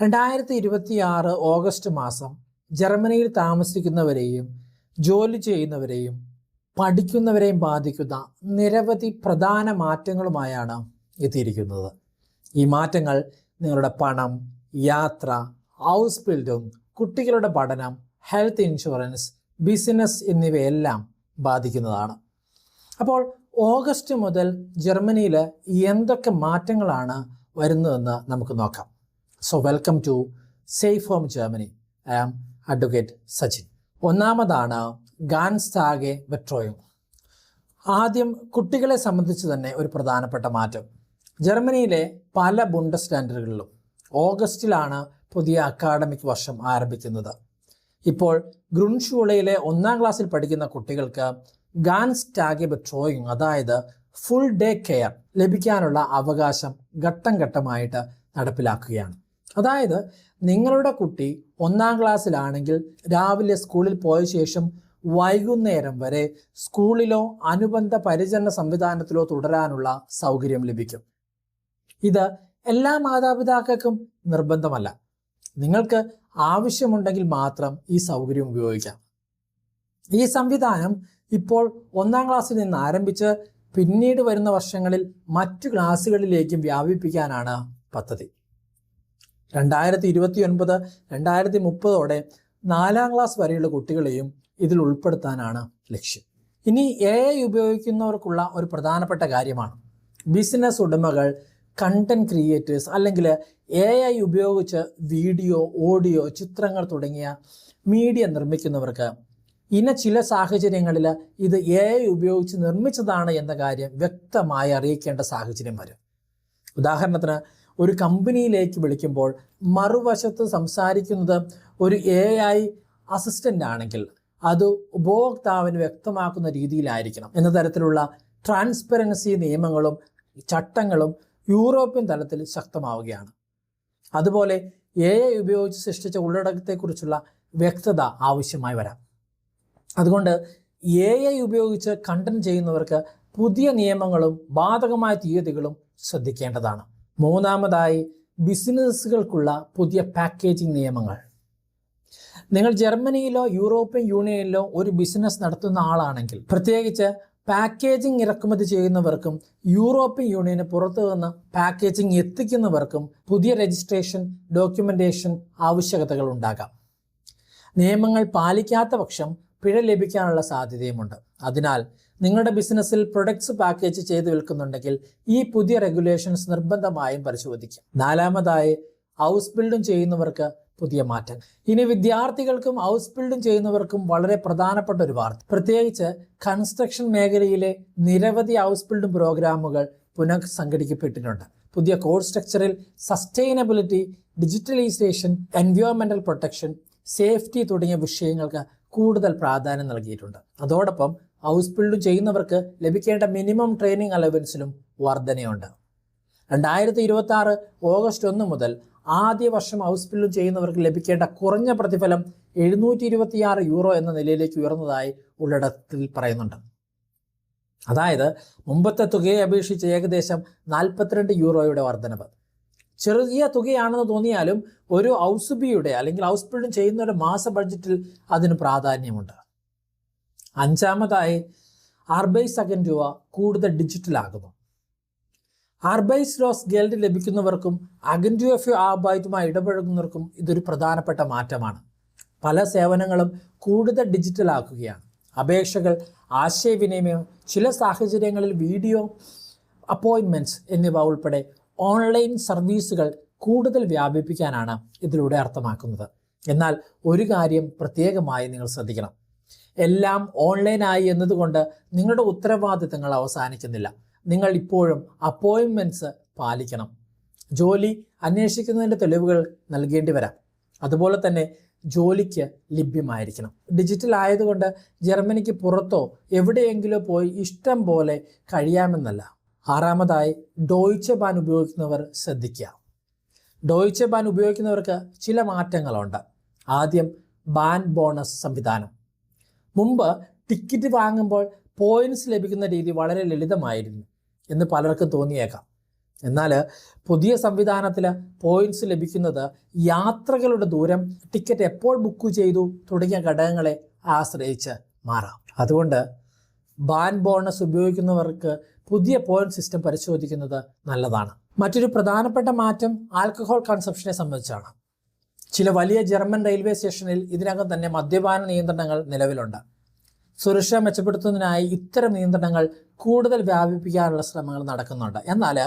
2026 August മാസം ജർമ്മനിയിൽ താമസിക്കുന്നവരെയും ജോലി ചെയ്യുന്നവരെയും പഠിക്കുന്നവരെയും ബാധിക്കുന്ന നിരവധി പ്രധാന മാറ്റങ്ങളുമായാണ് എത്തിയിരിക്കുന്നത്. ഈ മാറ്റങ്ങൾ നിങ്ങളുടെ പണം, യാത്ര, ഹൗസ് ബിൽഡിംഗ്, കുട്ടികളുടെ പഠനം, ഹെൽത്ത് ഇൻഷുറൻസ്, ബിസിനസ് എന്നിവയെല്ലാം ബാധിക്കുന്നതാണ്. അപ്പോൾ ഓഗസ്റ്റ് മുതൽ ജർമ്മനിയിൽ എന്തൊക്കെ മാറ്റങ്ങളാണ് വരുന്നതെന്ന് നമുക്ക് നോക്കാം. So welcome to safe home Germany. I am advocate Sachin. ഒന്നാമതാണ് ഗാൻസ്താഗെ ബെട്രോയിങ്. ആദ്യം കുട്ടികളെ സംബന്ധിച്ച് തന്നെ ഒരു പ്രധാനപ്പെട്ട മാറ്റം. ജർമ്മനിയിലെ പല ബുണ്ടസ്ലാൻഡറുകളിലും ഓഗസ്റ്റിലാണ് പുതിയ അക്കാഡമിക് വർഷം ആരംഭിക്കുന്നത്. ഇപ്പോൾ ഗ്രൂൺഷൂളയിലെ 1ാം ക്ലാസ്സിൽ പഠിക്കുന്ന കുട്ടികൾക്ക് ഗാൻസ്താഗെ ബെട്രോയിങ്, അതായത് ഫുൾ ഡേ കെയർ ലഭിക്കാനുള്ള അവകാശം ഘട്ടം ഘട്ടമായിട്ട് നടപ്പിലാക്കുകയാണ്. അതായത് നിങ്ങളുടെ കുട്ടി 1ാം ക്ലാസ്സിലാണെങ്കിൽ രാവിലെ സ്കൂളിൽ പോയ ശേഷം വൈകുന്നേരം വരെ സ്കൂളിലോ അനുബന്ധ പരിചരണ സംവിധാനത്തിലോ തുടരാനുള്ള സൗകര്യം ലഭിക്കും. ഇത് എല്ലാ മാതാപിതാക്കൾക്കും നിർബന്ധമല്ല. നിങ്ങൾക്ക് ആവശ്യമുണ്ടെങ്കിൽ മാത്രം ഈ സൗകര്യം ഉപയോഗിക്കാം. ഈ സംവിധാനം ഇപ്പോൾ 1ാം ക്ലാസ്സിൽ നിന്ന് ആരംഭിച്ച് പിന്നീട് വരുന്ന വർഷങ്ങളിൽ മറ്റു ക്ലാസ്സുകളിലേക്കും വ്യാപിപ്പിക്കാനാണ് പദ്ധതി. 2029, 2030 4ാം ക്ലാസ് വരെയുള്ള കുട്ടികളെയും ഇതിൽ ഉൾപ്പെടുത്താനാണ് ലക്ഷ്യം. ഇനി AI ഉപയോഗിക്കുന്നവർക്കുള്ള ഒരു പ്രധാനപ്പെട്ട കാര്യമാണ് ബിസിനസ് ഉടമകൾ, കണ്ടന്റ് ക്രിയേറ്റേഴ്സ് അല്ലെങ്കിൽ AI ഉപയോഗിച്ച് വീഡിയോ, ഓഡിയോ, ചിത്രങ്ങൾ തുടങ്ങിയ മീഡിയ നിർമ്മിക്കുന്നവർക്ക് ചില സാഹചര്യങ്ങളിൽ ഇത് AI ഉപയോഗിച്ച് നിർമ്മിച്ചതാണ് എന്ന കാര്യം വ്യക്തമായി അറിയിക്കേണ്ട സാഹചര്യം വരും. ഉദാഹരണത്തിന്, ഒരു കമ്പനിയിലേക്ക് വിളിക്കുമ്പോൾ മറുവശത്ത് സംസാരിക്കുന്നത് ഒരു AI അസിസ്റ്റൻ്റ് ആണെങ്കിൽ അത് ഉപഭോക്താവിന് വ്യക്തമാക്കുന്ന രീതിയിലായിരിക്കണം എന്ന തരത്തിലുള്ള ട്രാൻസ്പെറൻസി നിയമങ്ങളും ചട്ടങ്ങളും യൂറോപ്യൻ തലത്തിൽ ശക്തമാവുകയാണ്. അതുപോലെ AI ഉപയോഗിച്ച് സൃഷ്ടിച്ച ഉള്ളടക്കത്തെക്കുറിച്ചുള്ള വ്യക്തത ആവശ്യമായി വരാം. അതുകൊണ്ട് AI ഉപയോഗിച്ച് കണ്ടന്റ് ചെയ്യുന്നവർക്ക് പുതിയ നിയമങ്ങളും ബാധകമായ തീയതികളും ശ്രദ്ധിക്കേണ്ടതാണ്. മൂന്നാമതായി ബിസിനസ്സുകൾക്കുള്ള പുതിയ പാക്കേജിംഗ് നിയമങ്ങൾ. നിങ്ങൾ ജർമ്മനിയിലോ യൂറോപ്യൻ യൂണിയനിലോ ഒരു ബിസിനസ് നടത്തുന്ന ആളാണെങ്കിൽ, പ്രത്യേകിച്ച് പാക്കേജിംഗ് ഇറക്കുമതി ചെയ്യുന്നവർക്കും യൂറോപ്യൻ യൂണിയന് പുറത്തു നിന്ന് പാക്കേജിംഗ് എത്തിക്കുന്നവർക്കും പുതിയ രജിസ്ട്രേഷൻ, ഡോക്യുമെന്റേഷൻ ആവശ്യകതകൾ ഉണ്ടാകാം. നിയമങ്ങൾ പാലിക്കാത്ത പക്ഷം പിഴ ലഭിക്കാനുള്ള സാധ്യതയുമുണ്ട്. അതിനാൽ നിങ്ങളുടെ ബിസിനസ്സിൽ പ്രൊഡക്ട്സ് പാക്കേജ് ചെയ്ത് വിൽക്കുന്നുണ്ടെങ്കിൽ ഈ പുതിയ റെഗുലേഷൻസ് നിർബന്ധമായും പരിശോധിക്കും. നാലാമതായി ഹൗസ് ബിൽഡിംഗ് ചെയ്യുന്നവർക്ക് പുതിയ മാറ്റം. ഇനി വിദ്യാർത്ഥികൾക്കും ഹൗസ് ബിൽഡിംഗ് ചെയ്യുന്നവർക്കും വളരെ പ്രധാനപ്പെട്ട ഒരു വാർത്ത. പ്രത്യേകിച്ച് കൺസ്ട്രക്ഷൻ മേഖലയിലെ നിരവധി ഹൗസ് ബിൽഡിംഗ് പ്രോഗ്രാമുകൾ പുനഃസംഘടിപ്പിക്കപ്പെട്ടിട്ടുണ്ട്. പുതിയ കോഴ്സ് സ്ട്രക്ചറിൽ സസ്റ്റൈനബിലിറ്റി, ഡിജിറ്റലൈസേഷൻ, എൻവയോൺമെന്റൽ പ്രൊട്ടക്ഷൻ, സേഫ്റ്റി തുടങ്ങിയ വിഷയങ്ങൾക്ക് കൂടുതൽ പ്രാധാന്യം നൽകിയിട്ടുണ്ട്. അതോടൊപ്പം ഹൗസ് ബിൽഡിംഗ് ചെയ്യുന്നവർക്ക് ലഭിക്കേണ്ട മിനിമം ട്രെയിനിങ് അലവൻസിലും വർധനയുണ്ട്. 2026 ഓഗസ്റ്റ് 1 മുതൽ ആദ്യ വർഷം ഹൗസ് ബിൽഡിംഗ് ചെയ്യുന്നവർക്ക് ലഭിക്കേണ്ട കുറഞ്ഞ പ്രതിഫലം €726 എന്ന നിലയിലേക്ക് ഉയർന്നതായി ഉള്ളടക്കത്തിൽ പറയുന്നുണ്ട്. അതായത് മുമ്പത്തെ തുകയെ അപേക്ഷിച്ച് ഏകദേശം €42 വർധനവ്. ചെറിയ തുകയാണെന്ന് തോന്നിയാലും ഒരു ഹൗസ് ബിയുടെ അല്ലെങ്കിൽ ഹൗസ് ബിൽഡിംഗ് ചെയ്യുന്നവരുടെ മാസ ബഡ്ജറ്റിൽ അതിന് പ്രാധാന്യമുണ്ട്. അഞ്ചാമതായി അർബൈറ്റ്സഗന്റുവ കൂടുതൽ ഡിജിറ്റൽ ആകുന്നു. അർബൈറ്റ്സ്ലോസ് ഗെൽഡ് ലഭിക്കുന്നവർക്കും അഗന്റുവ ഫു ആർബൈറ്റുമായി ഇടപഴകുന്നവർക്കും ഇതൊരു പ്രധാനപ്പെട്ട മാറ്റമാണ്. പല സേവനങ്ങളും കൂടുതൽ ഡിജിറ്റൽ ആക്കുകയാണ്. അപേക്ഷകൾ, ആശയവിനിമയം, ചില സാഹചര്യങ്ങളിൽ വീഡിയോ അപ്പോയിൻമെൻറ്റ്സ് എന്നിവ ഉൾപ്പെടെ ഓൺലൈൻ സർവീസുകൾ കൂടുതൽ വ്യാപിപ്പിക്കാനാണ് ഇതിലൂടെ അർത്ഥമാക്കുന്നത്. എന്നാൽ ഒരു കാര്യം പ്രത്യേകമായി നിങ്ങൾ ശ്രദ്ധിക്കണം. എല്ലാം ഓൺലൈനായി എന്നതുകൊണ്ട് നിങ്ങളുടെ ഉത്തരവാദിത്തങ്ങൾ അവസാനിക്കുന്നില്ല. നിങ്ങൾ ഇപ്പോഴും അപ്പോയിൻമെൻറ്റ്സ് പാലിക്കണം. ജോലി അന്വേഷിക്കുന്നതിൻ്റെ തെളിവുകൾ നൽകേണ്ടി വരാം. അതുപോലെ തന്നെ ജോലിക്ക് ലഭ്യമായിരിക്കണം. ഡിജിറ്റൽ ആയതുകൊണ്ട് ജർമ്മനിക്ക് പുറത്തോ എവിടെയെങ്കിലോ പോയി ഇഷ്ടം പോലെ കഴിയാമെന്നല്ല. ആറാമതായി ഡോയ്ച്ചെ ബാൻ ഉപയോഗിക്കുന്നവർ ശ്രദ്ധിക്കുക. ഡോയ്ച്ചെ ബാൻ ഉപയോഗിക്കുന്നവർക്ക് ചില മാറ്റങ്ങളുണ്ട്. ആദ്യം ബാൻ ബോണസ് സംവിധാനം. മുമ്പ് ടിക്കറ്റ് വാങ്ങുമ്പോൾ പോയിന്റ്സ് ലഭിക്കുന്ന രീതി വളരെ ലളിതമായിരുന്നു എന്ന് പലർക്കും തോന്നിയേക്കാം. എന്നാൽ പുതിയ സംവിധാനത്തിൽ പോയിന്റ്സ് ലഭിക്കുന്നത് യാത്രകളുടെ ദൂരം, ടിക്കറ്റ് എപ്പോൾ ബുക്ക് ചെയ്തു തുടങ്ങിയ ഘടകങ്ങളെ ആശ്രയിച്ച് മാറാം. അതുകൊണ്ട് ബാൻ ബോണസ് ഉപയോഗിക്കുന്നവർക്ക് പുതിയ പോയിന്റ് സിസ്റ്റം പരിശോധിക്കുന്നത് നല്ലതാണ്. മറ്റൊരു പ്രധാനപ്പെട്ട മാറ്റം ആൽക്കഹോൾ കൺസംഷനെ സംബന്ധിച്ചാണ്. ചില വലിയ ജർമ്മൻ റെയിൽവേ സ്റ്റേഷനിൽ ഇതിനകം തന്നെ മദ്യപാന നിയന്ത്രണങ്ങൾ നിലവിലുണ്ട്. സുരക്ഷ മെച്ചപ്പെടുത്തുന്നതിനായി ഇത്തരം നിയന്ത്രണങ്ങൾ കൂടുതൽ വ്യാപിപ്പിക്കാനുള്ള ശ്രമങ്ങൾ നടക്കുന്നുണ്ട്. എന്നാൽ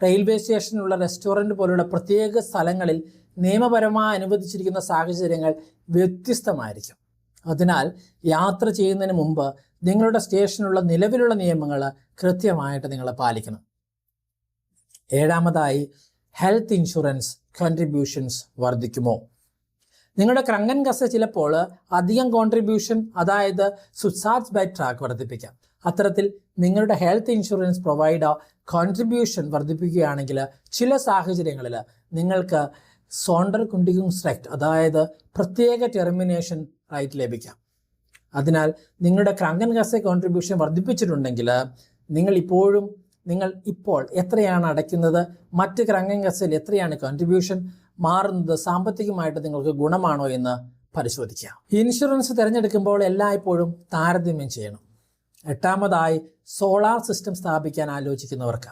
റെയിൽവേ സ്റ്റേഷനിലുള്ള റെസ്റ്റോറൻറ്റ് പോലുള്ള പ്രത്യേക സ്ഥലങ്ങളിൽ നിയമപരമായി അനുവദിച്ചിരിക്കുന്ന സാഹചര്യങ്ങൾ വ്യത്യസ്തമായിരിക്കും. അതിനാൽ യാത്ര ചെയ്യുന്നതിന് മുമ്പ് നിങ്ങളുടെ സ്റ്റേഷനിലുള്ള നിലവിലുള്ള നിയമങ്ങൾ കൃത്യമായിട്ട് നിങ്ങൾ പാലിക്കണം. ഏഴാമതായി, ഹെൽത്ത് ഇൻഷുറൻസ് കോൺട്രിബ്യൂഷൻസ് വർദ്ധിക്കുമോ? നിങ്ങളുടെ ക്രങ്കൻ കസ ചിലപ്പോൾ അധികം കോൺട്രിബ്യൂഷൻ, അതായത് സുസാറ്റ്സ് ബൈ ട്രാക്ക് വർദ്ധിപ്പിക്കാം. അത്തരത്തിൽ നിങ്ങളുടെ ഹെൽത്ത് ഇൻഷുറൻസ് പ്രൊവൈഡർ കോൺട്രിബ്യൂഷൻ വർദ്ധിപ്പിക്കുകയാണെങ്കിൽ ചില സാഹചര്യങ്ങളിൽ നിങ്ങൾക്ക് സോണ്ടർ കുണ്ടികുംസ്റെക്റ്റ്, അതായത് പ്രത്യേക ടെർമിനേഷൻ റൈറ്റ് ലഭിക്കാം. അതിനാൽ നിങ്ങളുടെ ക്രങ്കൻ കസ കോൺട്രിബ്യൂഷൻ വർദ്ധിപ്പിച്ചിട്ടുണ്ടെങ്കിൽ നിങ്ങൾ ഇപ്പോൾ എത്രയാണ് അടയ്ക്കുന്നത്, മറ്റ് ക്രങ്കൻ കസയിൽ എത്രയാണ് കോൺട്രിബ്യൂഷൻ മാറുന്നത്, സാമ്പത്തികമായിട്ട് നിങ്ങൾക്ക് ഗുണമാണോ എന്ന് പരിശോധിക്കുക. ഇൻഷുറൻസ് തിരഞ്ഞെടുക്കുമ്പോൾ എല്ലായ്പ്പോഴും താരതമ്യം ചെയ്യണം. എട്ടാമതായി, സോളാർ സിസ്റ്റം സ്ഥാപിക്കാൻ ആലോചിക്കുന്നവർക്ക്.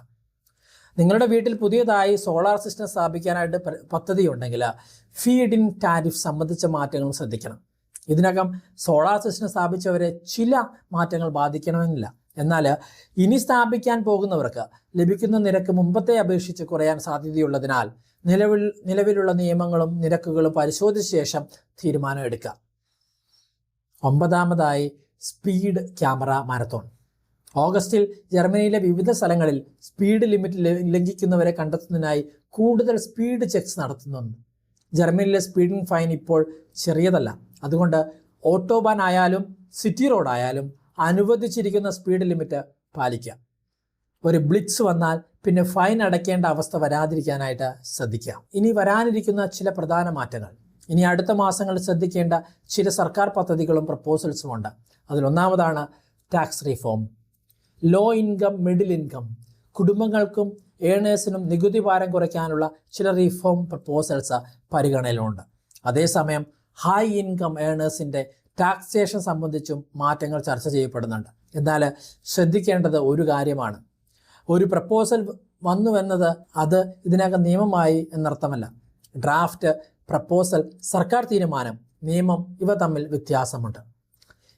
നിങ്ങളുടെ വീട്ടിൽ പുതിയതായി സോളാർ സിസ്റ്റം സ്ഥാപിക്കാനായിട്ട് പദ്ധതിയുണ്ടെങ്കിൽ ഫീഡ് ഇൻ ടാരിഫ് സംബന്ധിച്ച മാറ്റങ്ങൾ ശ്രദ്ധിക്കണം. ഇതിനകം സോളാർ സിസ്റ്റം സ്ഥാപിച്ചവരെ ചില മാറ്റങ്ങൾ ബാധിക്കണമെന്നില്ല. എന്നാൽ ഇനി സ്ഥാപിക്കാൻ പോകുന്നവർക്ക് ലഭിക്കുന്ന നിരക്ക് മുമ്പത്തെ അപേക്ഷിച്ച് കുറയാൻ സാധ്യതയുള്ളതിനാൽ നിലവിലുള്ള നിയമങ്ങളും നിരക്കുകളും പരിശോധിച്ച ശേഷം തീരുമാനം എടുക്കുക. ഒമ്പതാമതായി, സ്പീഡ് ക്യാമറ മാരത്തോൺ. ഓഗസ്റ്റിൽ ജർമ്മനിയിലെ വിവിധ സ്ഥലങ്ങളിൽ സ്പീഡ് ലിമിറ്റ് ലംഘിക്കുന്നവരെ കണ്ടെത്തുന്നതിനായി കൂടുതൽ സ്പീഡ് ചെക്സ് നടത്തുന്നുണ്ട്. ജർമ്മനിയിലെ സ്പീഡിംഗ് ഫൈൻ ഇപ്പോൾ ചെറിയതല്ല. അതുകൊണ്ട് ഓട്ടോബാൻ ആയാലും സിറ്റി റോഡായാലും അനുവദിച്ചിരിക്കുന്ന സ്പീഡ് ലിമിറ്റ് പാലിക്കുക. ഒരു ബ്ലിറ്റ്സ് വന്നാൽ പിന്നെ ഫൈൻ അടയ്ക്കേണ്ട അവസ്ഥ വരാതിരിക്കാനായിട്ട് ശ്രദ്ധിക്കുക. ഇനി വരാനിരിക്കുന്ന ചില പ്രധാന മാറ്റങ്ങൾ, ഇനി അടുത്ത മാസങ്ങളിൽ ശ്രദ്ധിക്കേണ്ട ചില സർക്കാർ പദ്ധതികളും പ്രപ്പോസൽസും ഉണ്ട്. അതിലൊന്നാമതാണ് tax reform. Low income, middle income കുടുംബങ്ങൾക്കും ഏണേഴ്സിനും നികുതി ഭാരം കുറയ്ക്കാനുള്ള ചില റീഫോം പ്രപ്പോസൽസ് പരിഗണനയിലുണ്ട്. അതേസമയം ഹൈ ഇൻകം ഏണേഴ്സിൻ്റെ ടാക്സേഷൻ സംബന്ധിച്ചും മാറ്റങ്ങൾ ചർച്ച ചെയ്യപ്പെടുന്നുണ്ട്. എന്നാൽ ശ്രദ്ധിക്കേണ്ടത് ഒരു കാര്യമാണ്, ഒരു പ്രപ്പോസൽ വന്നുവെന്നത് അത് ഇതിനകം നിയമമായി എന്നർത്ഥമല്ല. ഡ്രാഫ്റ്റ്, പ്രപ്പോസൽ, സർക്കാർ തീരുമാനം, നിയമം ഇവ തമ്മിൽ വ്യത്യാസമുണ്ട്.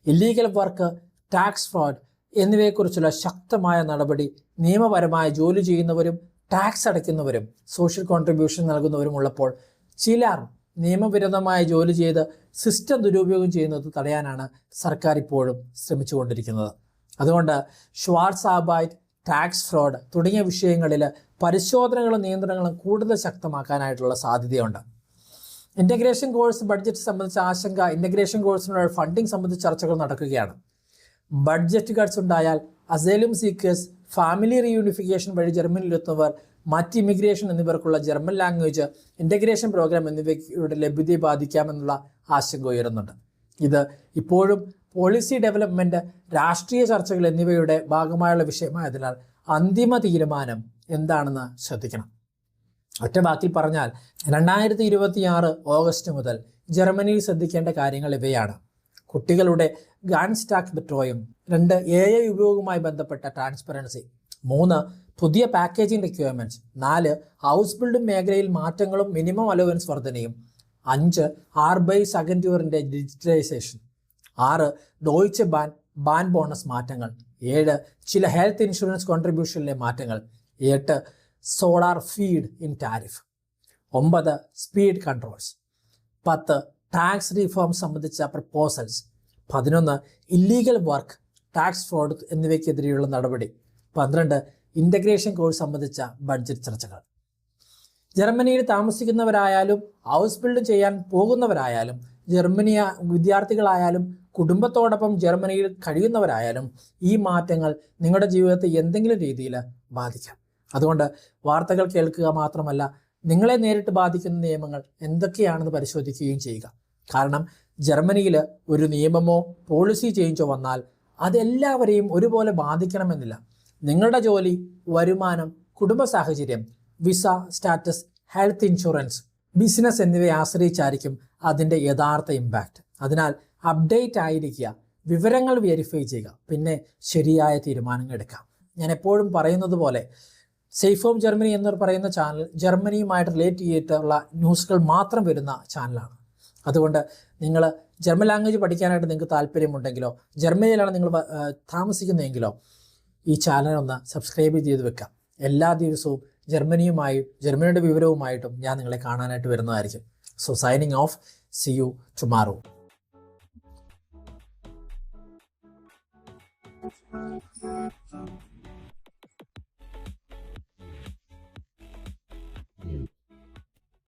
ഇല്ലീഗൽ വർക്ക്, ടാക്സ് ഫ്രോഡ് എന്നിവയെക്കുറിച്ചുള്ള ശക്തമായ നടപടി നിയമപരമായ ജോലി ചെയ്യുന്നവരും ടാക്സ് അടയ്ക്കുന്നവരും സോഷ്യൽ കോൺട്രിബ്യൂഷൻ നൽകുന്നവരും ഉള്ളപ്പോൾ ചിലർ നിയമവിരുദ്ധമായ ജോലി ചെയ്ത് സിസ്റ്റം ദുരുപയോഗം ചെയ്യുന്നത് തടയാനാണ് സർക്കാർ ഇപ്പോഴും ശ്രമിച്ചുകൊണ്ടിരിക്കുന്നത്. അതുകൊണ്ട് ഷ്വാർട്സ് ആർബൈറ്റ്, ടാക്സ് ഫ്രോഡ് തുടങ്ങിയ വിഷയങ്ങളിൽ പരിശോധനകളും നിയന്ത്രണങ്ങളും കൂടുതൽ ശക്തമാക്കാനായിട്ടുള്ള സാധ്യതയുണ്ട്. ഇൻ്റഗ്രേഷൻ കോഴ്സ് ബഡ്ജറ്റ് സംബന്ധിച്ച ആശങ്ക, ഇൻ്റഗ്രേഷൻ കോഴ്സിനുള്ള ഫണ്ടിംഗ് സംബന്ധിച്ച ചർച്ചകൾ നടക്കുകയാണ്. ബഡ്ജറ്റ് കട്ട്സ് ഉണ്ടായാൽ അസൈലം സീക്കേഴ്സ്, ഫാമിലി റീയൂണിഫിക്കേഷൻ വഴി ജർമ്മനിയിലെത്തുന്നവർ, മറ്റ് ഇമിഗ്രേഷൻ എന്നിവർക്കുള്ള ജർമ്മൻ ലാംഗ്വേജ് ഇൻ്റഗ്രേഷൻ പ്രോഗ്രാം എന്നിവയുടെ ലഭ്യതയെ ബാധിക്കാമെന്നുള്ള ആശങ്ക ഉയരുന്നുണ്ട്. ഇത് ഇപ്പോഴും പോളിസി ഡെവലപ്മെൻറ്റ്, രാഷ്ട്രീയ ചർച്ചകൾ എന്നിവയുടെ ഭാഗമായുള്ള വിഷയമായതിനാൽ അന്തിമ തീരുമാനം എന്താണെന്ന് ശ്രദ്ധിക്കണം. ഒറ്റ വാക്കിൽ പറഞ്ഞാൽ 2026 ഓഗസ്റ്റ് മുതൽ ജർമ്മനിയിൽ ശ്രദ്ധിക്കേണ്ട കാര്യങ്ങൾ ഇവയാണ്: കുട്ടികളുടെ ഗാൻസ്റ്റാക്ക് ബെട്രോയും, 2 AI ഉപയോഗവുമായി ബന്ധപ്പെട്ട ട്രാൻസ്പെറൻസി, 3 പുതിയ പാക്കേജിംഗ് റിക്വയർമെൻറ്റ്സ്, 4 ഹൗസ് ബിൽഡിംഗ് മേഖലയിൽ മാറ്റങ്ങളും മിനിമം അലവൻസ് വർധനയും, 5 ആർബൈസ് അഗൻറ്റ്യൂറിൻ്റെ ഡിജിറ്റലൈസേഷൻ, 6 ഡോയ്ച്ച് ബാൻ ബോണസ് മാറ്റങ്ങൾ, 7 ചില ഹെൽത്ത് ഇൻഷുറൻസ് കോൺട്രിബ്യൂഷനിലെ മാറ്റങ്ങൾ, 8 solar feed in tariff, 9 speed controls, 10 tax reform സംബന്ധിച്ച proposals, 11 illegal work, tax fraud എന്നിവയ്ക്കെതിരെയുള്ള നടപടി, 12 ഇൻ്റഗ്രേഷൻ കോഴ്സ് സംബന്ധിച്ച ബഡ്ജറ്റ് ചർച്ചകൾ. ജർമ്മനിയിൽ താമസിക്കുന്നവരായാലും ഹൗസ് ബിൽഡ് ചെയ്യാൻ പോകുന്നവരായാലും ജർമ്മനിയ വിദ്യാർത്ഥികളായാലും കുടുംബത്തോടൊപ്പം ജർമ്മനിയിൽ കഴിയുന്നവരായാലും ഈ മാറ്റങ്ങൾ നിങ്ങളുടെ ജീവിതത്തെ എന്തെങ്കിലും രീതിയിൽ ബാധിക്കാം. അതുകൊണ്ട് വാർത്തകൾ കേൾക്കുക മാത്രമല്ല, നിങ്ങളെ നേരിട്ട് ബാധിക്കുന്ന നിയമങ്ങൾ എന്തൊക്കെയാണെന്ന് പരിശോധിക്കുകയും ചെയ്യുക. കാരണം ജർമ്മനിയിൽ ഒരു നിയമമോ പോളിസി ചേഞ്ചോ വന്നാൽ അതെല്ലാവരെയും ഒരുപോലെ ബാധിക്കണമെന്നില്ല. നിങ്ങളുടെ ജോലി, വരുമാനം, കുടുംബ സാഹചര്യം, visa status, health insurance, business എന്നിവയെ ആശ്രയിച്ചായിരിക്കും അതിൻ്റെ യഥാർത്ഥ ഇമ്പാക്റ്റ്. അതിനാൽ അപ്ഡേറ്റ് ആയിരിക്കുക, വിവരങ്ങൾ വെരിഫൈ ചെയ്യുക, പിന്നെ ശരിയായ തീരുമാനങ്ങൾ എടുക്കാം. ഞാൻ എപ്പോഴും പറയുന്നത് പോലെ സേഫ് ഹോം ജർമ്മനി എന്ന് പറയുന്ന ചാനൽ ജർമ്മനിയുമായിട്ട് റിലേറ്റ് ചെയ്തിട്ടുള്ള ന്യൂസുകൾ മാത്രം വരുന്ന ചാനലാണ്. അതുകൊണ്ട് നിങ്ങൾ ജർമ്മൻ ലാംഗ്വേജ് പഠിക്കാനായിട്ട് നിങ്ങൾക്ക് താല്പര്യമുണ്ടെങ്കിലോ ജർമ്മനിയിലാണ് നിങ്ങൾ താമസിക്കുന്നതെങ്കിലോ ഈ ചാനൽ ഒന്ന് സബ്സ്ക്രൈബ് ചെയ്ത് വെക്കാം. എല്ലാ ദിവസവും ജർമ്മനിയുമായും ജർമ്മനിയുടെ വിവരവുമായിട്ടും ഞാൻ നിങ്ങളെ കാണാനായിട്ട് വരുന്നതായിരിക്കും. So signing off, C U tomorrow.